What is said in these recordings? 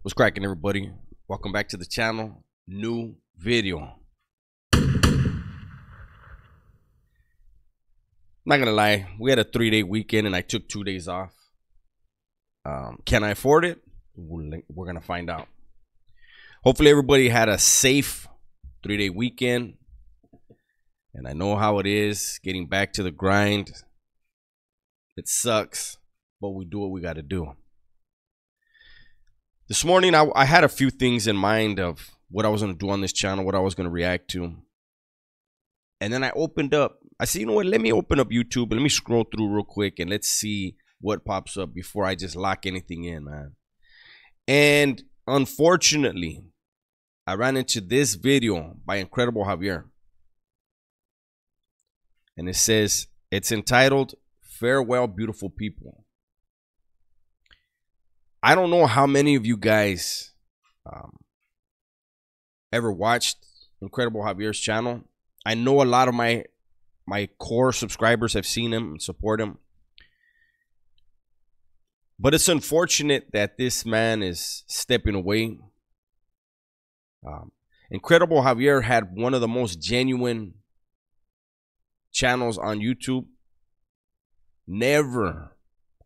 What's cracking, everybody? Welcome back to the channel. New video. Not gonna lie, we had a 3-day weekend and I took 2 days off. Can I afford it? We're gonna find out. Hopefully everybody had a safe 3-day weekend. And I know how it is getting back to the grind. It sucks, but we do what we gotta do. This morning, I had a few things in mind of what I was going to do on this channel, what I was going to react to. And then I opened up. I said, you know what? Let me open up YouTube and let me scroll through real quick and let's see what pops up before I just lock anything in, man. And unfortunately, I ran into this video by Incredible Javier. And it says, it's entitled, Farewell, Beautiful People. I don't know how many of you guys ever watched Incredible Javier's channel. I know a lot of my core subscribers have seen him and support him. But it's unfortunate that this man is stepping away. Incredible Javier had one of the most genuine channels on YouTube.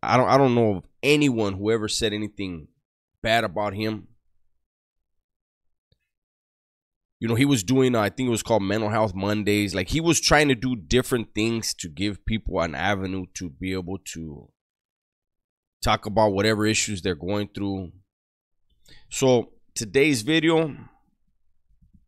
I don't know of anyone who ever said anything bad about him. You know, he was doing, I think it was called Mental Health Mondays. Like, he was trying to do different things to give people an avenue to be able to talk about whatever issues they're going through. So today's video,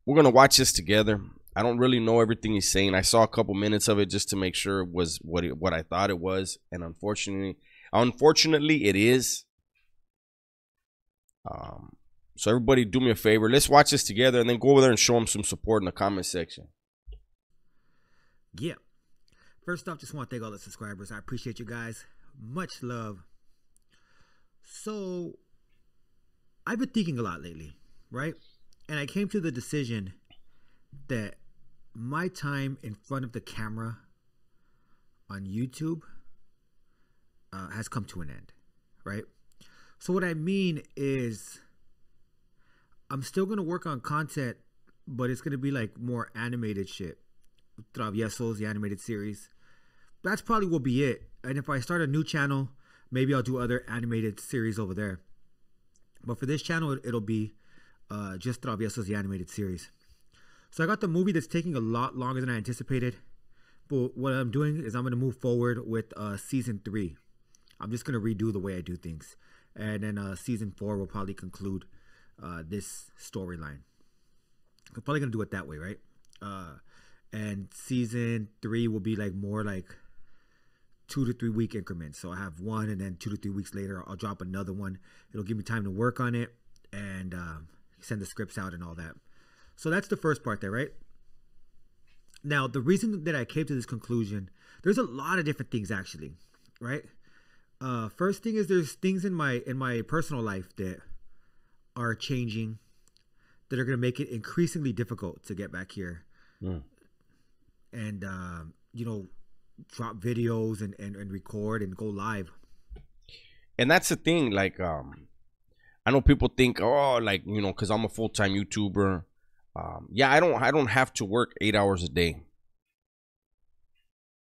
we're going to watch this together. I don't really know everything he's saying. I saw a couple minutes of it just to make sure it was what I thought it was. And unfortunately, it is. So everybody do me a favor. Let's watch this together and then go over there and show him some support in the comment section. Yeah. First off, just want to thank all the subscribers. I appreciate you guys. Much love. So, I've been thinking a lot lately, right? And I came to the decision that my time in front of the camera on YouTube has come to an end, right? So what I mean is I'm still going to work on content, but it's going to be like more animated shit. Traviesos, the animated series. That's probably will be it. And if I start a new channel, maybe I'll do other animated series over there. But for this channel, it'll be just Traviesos, the animated series. So I got the movie that's taking a lot longer than I anticipated. But what I'm doing is I'm going to move forward with season 3. I'm just going to redo the way I do things. And then season 4 will probably conclude this storyline. I'm probably going to do it that way, right? And season 3 will be like more like 2 to 3 week increments. So I have one, and then 2 to 3 weeks later, I'll drop another one. It'll give me time to work on it and send the scripts out and all that. So that's the first part there, right? Now, the reason that I came to this conclusion, there's a lot of different things actually, right? First thing is there's things in my personal life that are changing that are going to make it increasingly difficult to get back here and, you know, drop videos and record and go live. And that's the thing. Like, I know people think, oh, like, you know, because I'm a full-time YouTuber. Yeah, I don't have to work 8 hours a day.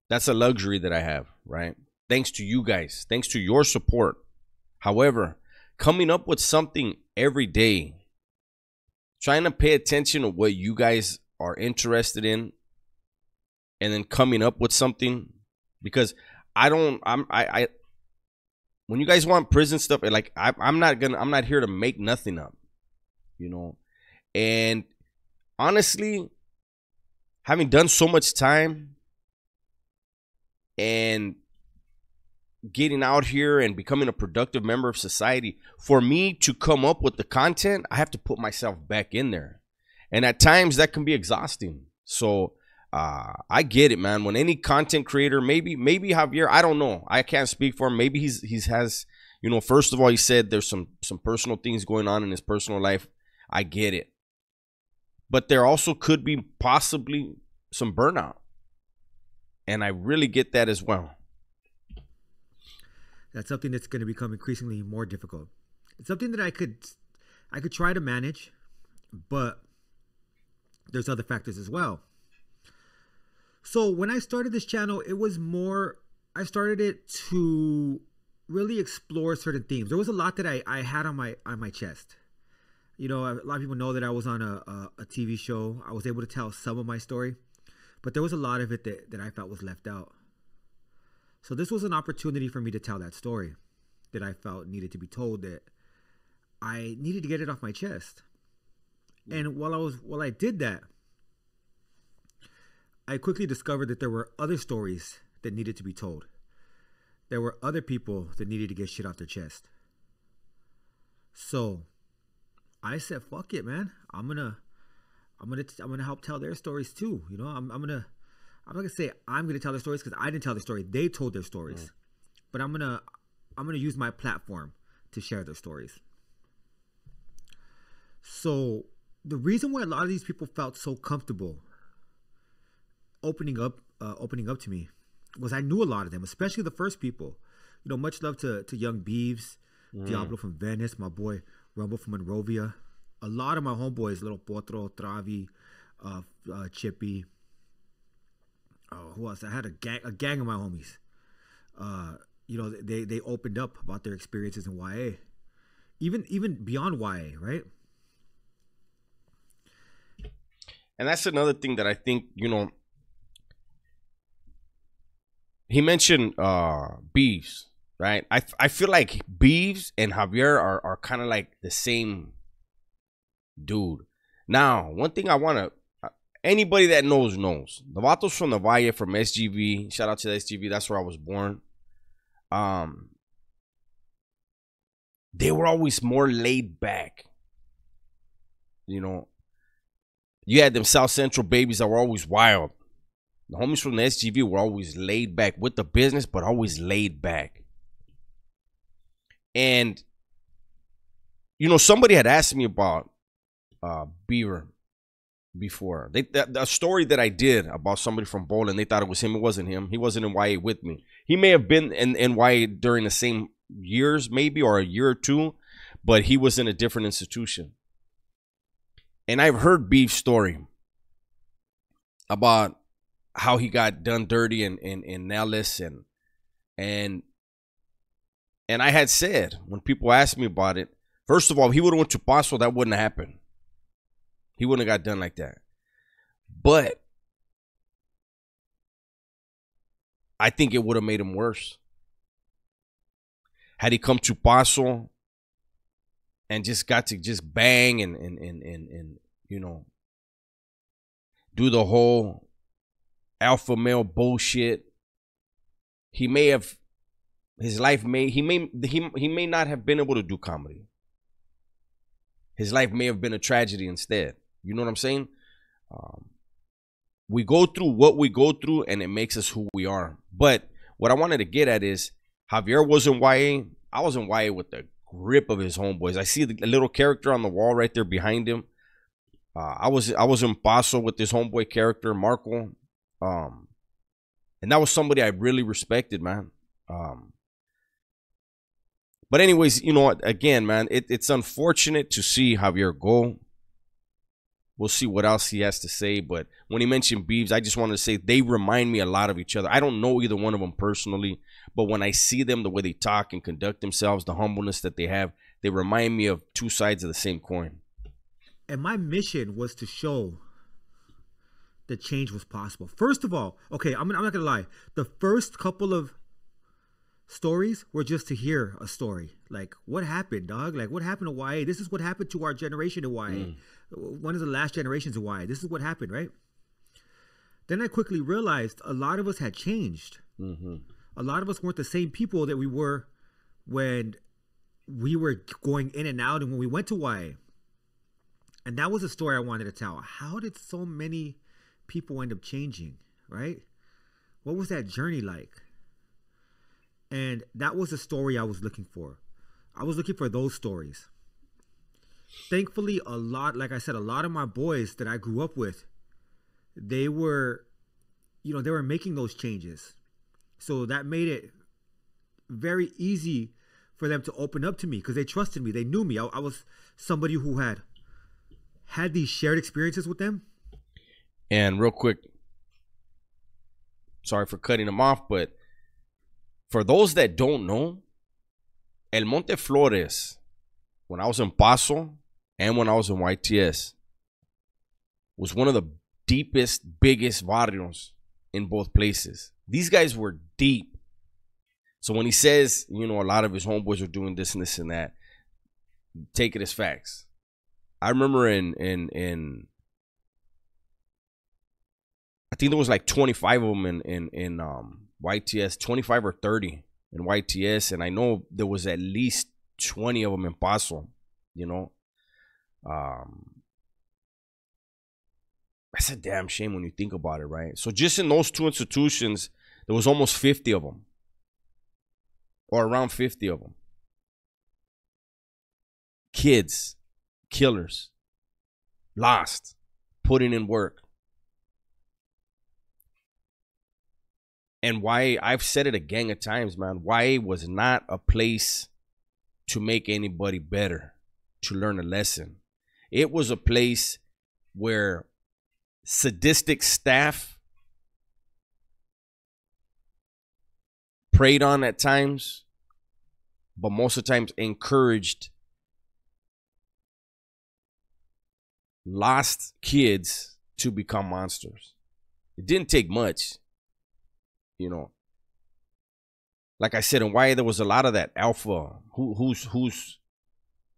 That's a luxury that I have, right? Thanks to you guys, thanks to your support. However, coming up with something every day, trying to pay attention to what you guys are interested in, and then coming up with something, because when you guys want prison stuff, like I'm not here to make nothing up, you know. And honestly, having done so much time and getting out here and becoming a productive member of society, for me to come up with the content, I have to put myself back in there. And at times that can be exhausting. So I get it, man. When any content creator, maybe Javier, I don't know, I can't speak for him. Maybe he has, you know, first of all, he said there's some personal things going on in his personal life. I get it. But there also could be possibly some burnout. And I really get that as well. That's something that's going to become increasingly more difficult. It's something that I could I could try to manage, but there's other factors as well. So when I started this channel, it was more, I started it to really explore certain themes. There was a lot that I had on my chest. You know, a lot of people know that I was on a TV show. I was able to tell some of my story, but there was a lot of it that I felt was left out. So this was an opportunity for me to tell that story that I felt needed to be told, that I needed to get it off my chest. And while I did that, I quickly discovered that there were other stories that needed to be told. There were other people that needed to get shit off their chest. So I said, "Fuck it, man! I'm gonna help tell their stories too." You know, I'm not gonna say I'm gonna tell their stories because I didn't tell their story. They told their stories, but I'm gonna use my platform to share their stories. So the reason why a lot of these people felt so comfortable opening up to me was I knew a lot of them, especially the first people. You know, much love to Young Beeves, Diablo from Venice, my boy Rumble from Monrovia. A lot of my homeboys, Little Potro, Travi, Chippy. Who else? I had a gang of my homies. You know, they opened up about their experiences in YA, even beyond YA, right? And that's another thing that I think, you know, he mentioned Beeves, right? I feel like Beeves and Javier are kind of like the same dude. Now, one thing I want to, anybody that knows. The vatos from the Valle, from SGV, shout out to the SGV, that's where I was born. They were always more laid back. You know, you had them South Central babies that were always wild. The homies from the SGV were always laid back with the business, but always laid back. And, you know, somebody had asked me about Beaver before. A story that I did about somebody from Bowling, they thought it was him. It wasn't him. He wasn't in YA with me. He may have been in YA during the same years, maybe, or a year or two, but he was in a different institution. And I've heard Beef's story about how he got done dirty in Nellis, and I had said, when people asked me about it, first of all, if he would have went to Paso, that wouldn't have happened. He wouldn't have got done like that. But I think it would have made him worse. Had he come to Paso and just got to just bang and you know, do the whole alpha male bullshit, he may have, his life may, he may not have been able to do comedy. His life may have been a tragedy instead. You know what I'm saying? We go through what we go through, and it makes us who we are. But what I wanted to get at is, Javier was in YA. I was in YA with the grip of his homeboys. I see the little character on the wall right there behind him. I was in Paso with this homeboy character, Marco. And that was somebody I really respected, man. But anyways, you know, again, man, it's unfortunate to see Javier go. We'll see what else he has to say. But when he mentioned Beeves, I just wanted to say they remind me a lot of each other. I don't know either one of them personally, but when I see them, the way they talk and conduct themselves, the humbleness that they have, they remind me of two sides of the same coin. And my mission was to show that change was possible. First of all, okay, I'm not gonna lie. The first couple of stories were just to hear a story. Like, what happened, dog? Like, what happened to YA? This is what happened to our generation in YA. One of the last generations of YA. This is what happened, right? Then I quickly realized a lot of us had changed. A lot of us weren't the same people that we were when we were going in and out and when we went to YA. And that was a story I wanted to tell. How did so many people end up changing, right? What was that journey like? And that was the story I was looking for. I was looking for those stories. Thankfully, a lot, like I said, a lot of my boys that I grew up with, they were, you know, they were making those changes. So that made it very easy for them to open up to me because they trusted me. They knew me. I was somebody who had these shared experiences with them. And real quick, sorry for cutting them off, but for those that don't know, El Monte Flores, when I was in Paso and when I was in YTS, was one of the deepest, biggest barrios in both places. These guys were deep. So when he says, you know, a lot of his homeboys are doing this and this and that, take it as facts. I remember in I think there was like 25 of them in YTS, 25 or 30 in YTS, and I know there was at least 20 of them in Paso, you know. That's a damn shame when you think about it, right? So just in those two institutions, there was almost 50 of them, or around 50 of them. Kids, killers, lost, putting in work. And why, I've said it a gang of times, man, YA was not a place to make anybody better, to learn a lesson. It was a place where sadistic staff preyed on at times, but most of the times encouraged lost kids to become monsters. It didn't take much. You know, like I said, in YA, there was a lot of that alpha. There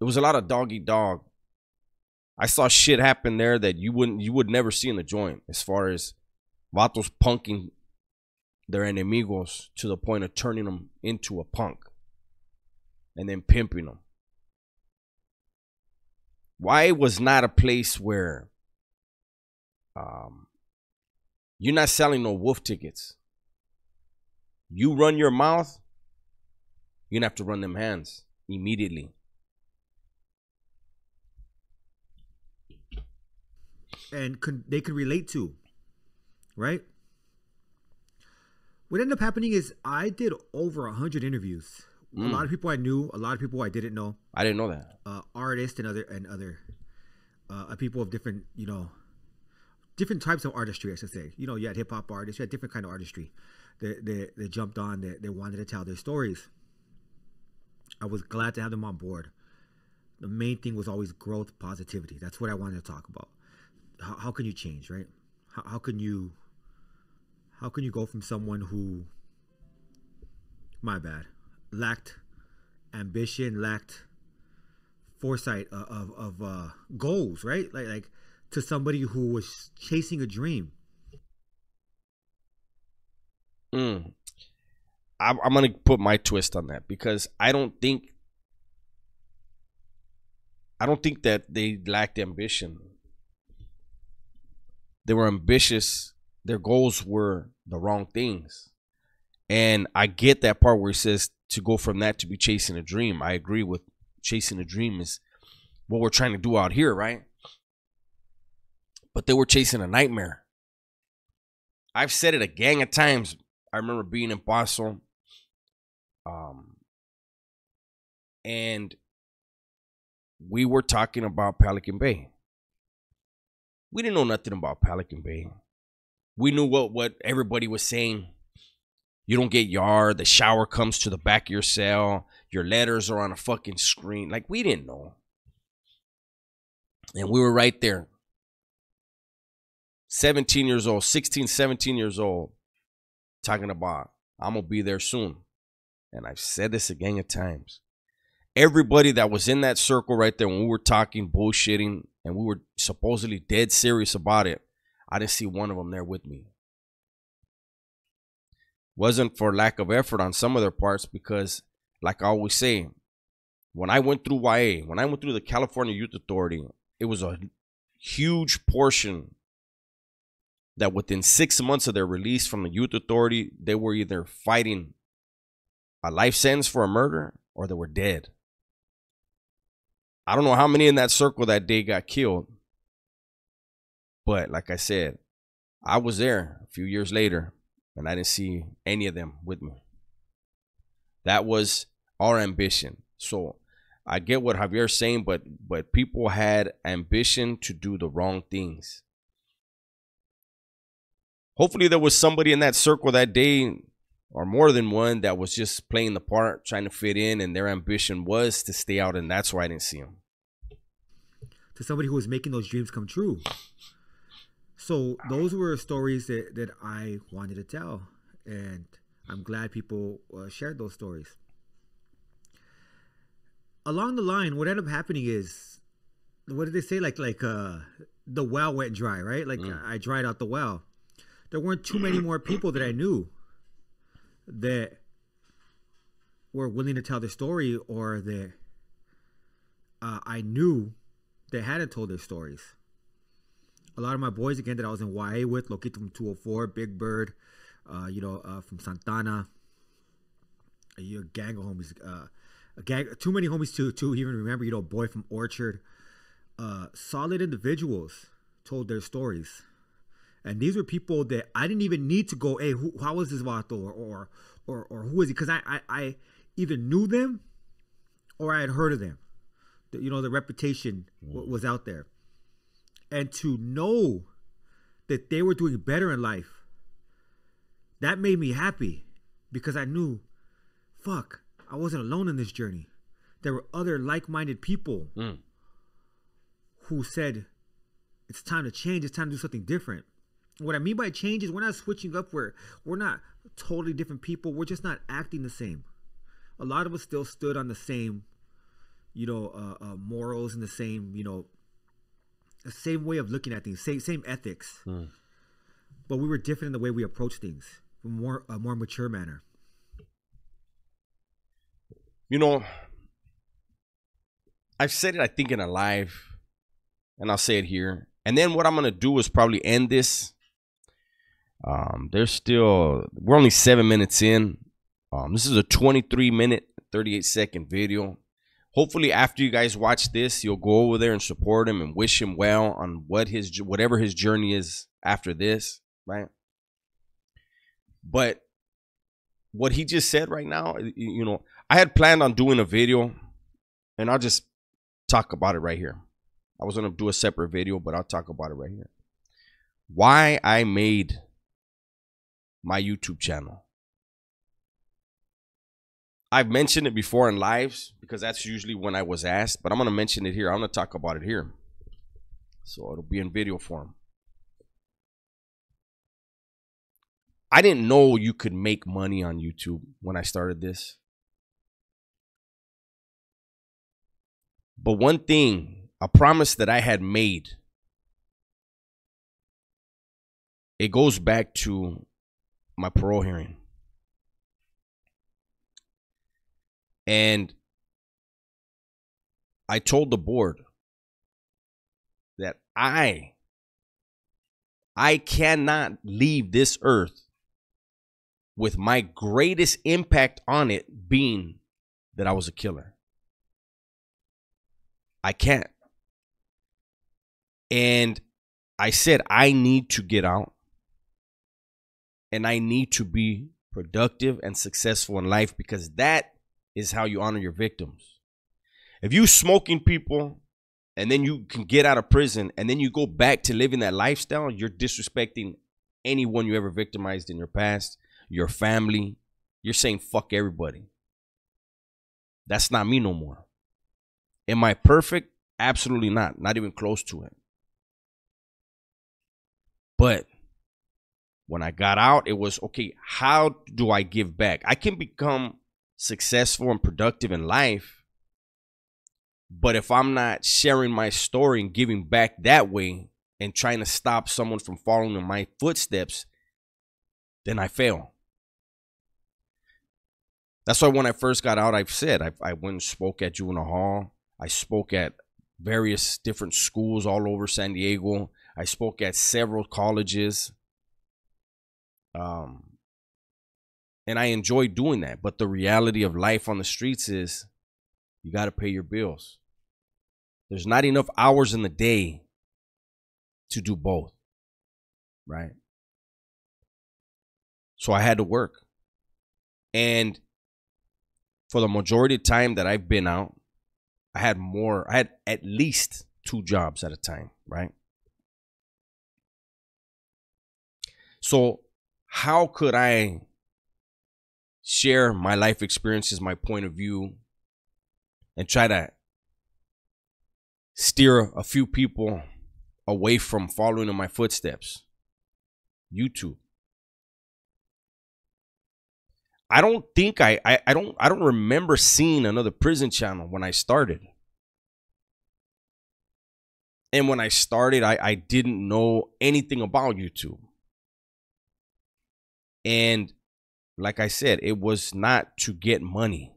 was a lot of dog eat dog. I saw shit happen there that you would never see in the joint, as far as vatos punking their enemigos to the point of turning them into a punk and then pimping them. YA was not a place where you're not selling no wolf tickets. You run your mouth, you're gonna have to run them hands immediately. And they could relate to, right? What ended up happening is I did over 100 interviews. A lot of people I knew, a lot of people I didn't know. I didn't know that. Artists and other people of different, you know, different types of artistry, I should say. You know, you had hip hop artists, you had different kind of artistry. They jumped on, they wanted to tell their stories. I was glad to have them on board. The main thing was always growth, positivity. That's what I wanted to talk about. How can you change, right? How can you go from someone who, my bad, lacked ambition, lacked foresight of goals, right? Like to somebody who was chasing a dream. I'm gonna put my twist on that, because I don't think that they lacked ambition. They were ambitious. Their goals were the wrong things. And I get that part where he says to go from that to be chasing a dream. I agree with chasing a dream is what we're trying to do out here, right? But they were chasing a nightmare. I've said it a gang of times. I remember being in Paso, and we were talking about Pelican Bay. We didn't know nothing about Pelican Bay. We knew what everybody was saying. You don't get yard. The shower comes to the back of your cell. Your letters are on a fucking screen. Like, we didn't know. And we were right there. 17 years old, 16, 17 years old, talking about, I'm going to be there soon. And I've said this a gang of times. Everybody that was in that circle right there when we were talking, bullshitting, and we were supposedly dead serious about it, I didn't see one of them there with me. Wasn't for lack of effort on some of their parts, because, like I always say, when I went through YA, when I went through the California Youth Authority, it was a huge portion that within 6 months of their release from the Youth Authority, they were either fighting a life sentence for a murder or they were dead. I don't know how many in that circle that day got killed. But like I said, I was there a few years later and I didn't see any of them with me. That was our ambition. So I get what Javier's saying, but people had ambition to do the wrong things. Hopefully there was somebody in that circle that day, or more than one, that was just playing the part, trying to fit in, and their ambition was to stay out, and that's why I didn't see them. To somebody who was making those dreams come true. So those were stories that I wanted to tell, and I'm glad people shared those stories. Along the line, what ended up happening is, what did they say? Like the well went dry, right? Like I dried out the well. There weren't too many more people that I knew that were willing to tell their story, or that I knew that hadn't told their stories. A lot of my boys, again, that I was in YA with, located from 204, Big Bird, from Santana, a gang of homies, too many homies to even remember, Boy from Orchard. Solid individuals told their stories. And these were people that I didn't even need to go, hey, how was this vato, or who is he? Because I either knew them or I had heard of them. The reputation was out there. And to know that they were doing better in life, that made me happy, because I knew, fuck, I wasn't alone in this journey. There were other like-minded people who said, it's time to change, it's time to do something different. What I mean by change is we're not switching up, we're not totally different people, we're just not acting the same. A lot of us still stood on the same, morals, and the same, the same way of looking at things, same ethics. But we were different in the way we approach things, a more mature manner. I've said it, I think, in a live, and I'll say it here. And then what I'm going to do is probably end this. We're only 7 minutes in. This is a 23-minute, 38-second video. Hopefully after you guys watch this, you'll go over there and support him and wish him well on whatever his journey is after this, right? But what he just said right now, I had planned on doing a video, and I'll just talk about it right here. I was going to do a separate video, but I'll talk about it right here. Why I made my YouTube channel. I've mentioned it before in lives, because that's usually when I was asked, but I'm going to mention it here. I'm going to talk about it here. So it'll be in video form. I didn't know you could make money on YouTube when I started this. But one thing, a promise that I had made, it goes back to my parole hearing. And I told the board that I cannot leave this earth with my greatest impact on it being that I was a killer. I can't. And I said, I need to get out, and I need to be productive and successful in life, because that is how you honor your victims. If you smoking people and then you can get out of prison and then you go back to living that lifestyle, you're disrespecting anyone you ever victimized in your past, your family. You're saying fuck everybody. That's not me no more. Am I perfect? Absolutely not. Not even close to it. But when I got out, it was, okay, how do I give back? I can become successful and productive in life, but if I'm not sharing my story and giving back that way and trying to stop someone from following in my footsteps, then I fail. That's why when I first got out, I've said, I went and spoke at juvenile hall. I spoke at various different schools all over San Diego. I spoke at several colleges. And I enjoy doing that. But the reality of life on the streets is you got to pay your bills. There's not enough hours in the day to do both, right? So I had to work. And for the majority of time that I've been out, I had at least 2 jobs at a time, right? So how could I share my life experiences, my point of view, and try to steer a few people away from following in my footsteps? YouTube. I don't think I don't remember seeing another prison channel when I started. And when I started, I didn't know anything about YouTube. And like I said, it was not to get money.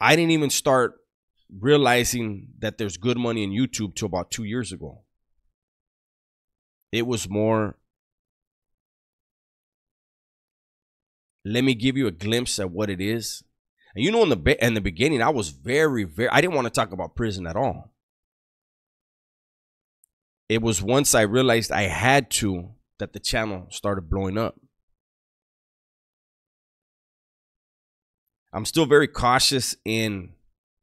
I didn't even start realizing that there's good money in YouTube till about 2 years ago. It was more, let me give you a glimpse at what it is. And you know, in the beginning, I was very, I didn't want to talk about prison at all. It was once I realized I had to that the channel started blowing up. I'm still very cautious in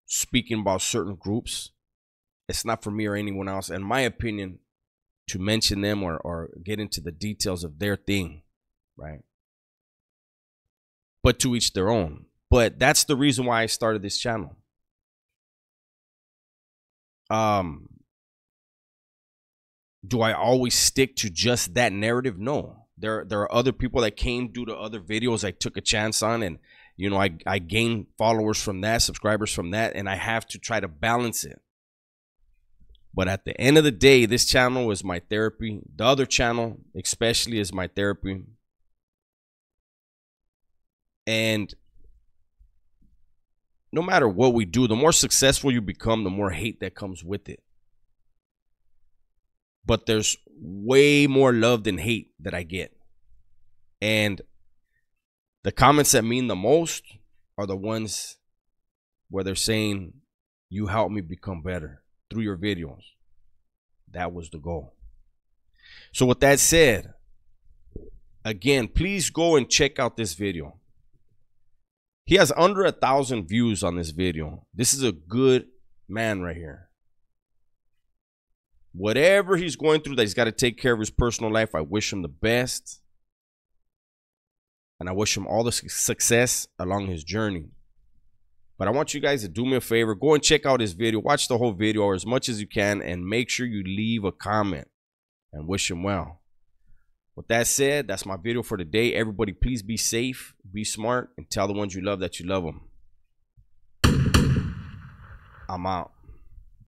speaking about certain groups. It's not for me or anyone else, in my opinion, to mention them or get into the details of their thing, right? But to each their own. But that's the reason why I started this channel. Do I always stick to just that narrative? No. There are other people that came due to other videos I took a chance on, and you know, I gained followers from that, subscribers from that, and I have to try to balance it. But at the end of the day, this channel is my therapy. The other channel especially is my therapy. And no matter what we do, the more successful you become, the more hate that comes with it. But there's way more love than hate that I get. And the comments that mean the most are the ones where they're saying, you helped me become better through your videos. That was the goal. So with that said, again, please go and check out this video. He has under 1,000 views on this video. This is a good man right here. Whatever he's going through that he's got to take care of his personal life, I wish him the best. And I wish him all the success along his journey. But I want you guys to do me a favor. Go and check out his video. Watch the whole video or as much as you can. And make sure you leave a comment and wish him well. With that said, that's my video for today. Everybody, please be safe, be smart, and tell the ones you love that you love them. I'm out.